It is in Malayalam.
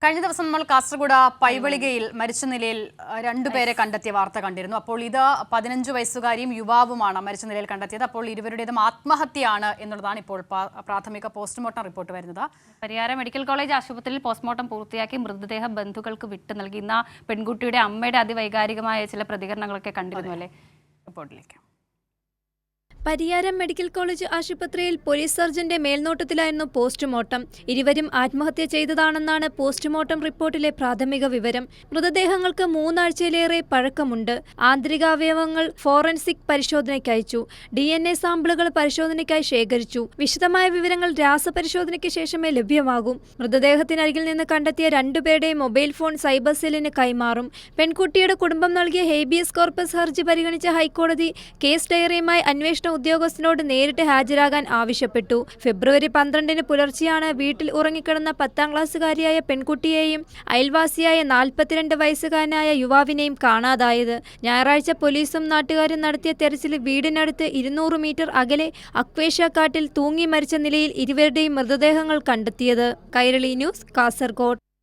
കഴിഞ്ഞ ദിവസം നമ്മൾ കാസർഗോഡ് പൈവളികയിൽ മരിച്ച നിലയിൽ രണ്ടുപേരെ കണ്ടെത്തിയ വാർത്ത കണ്ടിരുന്നു. അപ്പോൾ ഇത് 15 വയസ്സുകാരിയും യുവാവുമാണ് മരിച്ച നിലയിൽ കണ്ടെത്തിയത്. അപ്പോൾ ഇരുവരുടേതും ആത്മഹത്യയാണ് എന്നുള്ളതാണ് ഇപ്പോൾ പ്രാഥമിക പോസ്റ്റ്മോർട്ടം റിപ്പോർട്ട് വരുന്നത്. പരിയാരം മെഡിക്കൽ കോളേജ് ആശുപത്രിയിൽ പോസ്റ്റ്മോർട്ടം പൂർത്തിയാക്കി മൃതദേഹം ബന്ധുക്കൾക്ക് വിട്ടു നൽകുന്ന പെൺകുട്ടിയുടെ അമ്മയുടെ അതിവൈകാരികമായ ചില പ്രതികരണങ്ങളൊക്കെ കണ്ടിരുന്നു അല്ലേ? റിപ്പോർട്ടിലേക്ക്. പരിയാരം മെഡിക്കൽ കോളേജ് ആശുപത്രിയിൽ പോലീസ് സർജന്റെ മേൽനോട്ടത്തിലായിരുന്നു പോസ്റ്റ്മോർട്ടം. ഇരുവരും ആത്മഹത്യ ചെയ്തതാണെന്നാണ് പോസ്റ്റ്മോർട്ടം റിപ്പോർട്ടിലെ പ്രാഥമിക വിവരം. മൃതദേഹങ്ങൾക്ക് 3 ആഴ്ചയിലേറെ പഴക്കമുണ്ട്. ആന്തരികാവയവങ്ങൾ ഫോറൻസിക് പരിശോധനയ്ക്ക് അയച്ചു. DNA സാമ്പിളുകൾ പരിശോധനയ്ക്കായി ശേഖരിച്ചു. വിശദമായ വിവരങ്ങൾ രാസപരിശോധനയ്ക്ക് ശേഷമേ ലഭ്യമാകൂ. മൃതദേഹത്തിനരികിൽ നിന്ന് കണ്ടെത്തിയ 2 പേരുടെയും മൊബൈൽ ഫോൺ സൈബർ സെല്ലിന് കൈമാറും. പെൺകുട്ടിയുടെ കുടുംബം നൽകിയ ഹേബിയസ് കോർപ്പസ് ഹർജി പരിഗണിച്ച ഹൈക്കോടതി കേസ് ഡയറിയുമായി അന്വേഷണ ഉദ്യോഗസ്ഥനോട് നേരിട്ട് ഹാജരാകാൻ ആവശ്യപ്പെട്ടു. ഫെബ്രുവരി 12 പുലർച്ചെയാണ് വീട്ടിൽ ഉറങ്ങിക്കിടന്ന 10ാം ക്ലാസ്സുകാരിയായ പെൺകുട്ടിയെയും അയൽവാസിയായ 42 വയസ്സുകാരനായ യുവാവിനെയും കാണാതായത്. ഞായറാഴ്ച പോലീസും നാട്ടുകാരും നടത്തിയ തെരച്ചിൽ വീടിനടുത്ത് 200 മീറ്റർ അകലെ അക്വേഷ്യ കാട്ടിൽ തൂങ്ങി മരിച്ച നിലയിൽ ഇരുവരുടെയും മൃതദേഹങ്ങൾ കണ്ടെത്തിയത്. കൈരളി ന്യൂസ്, കാസർഗോഡ്.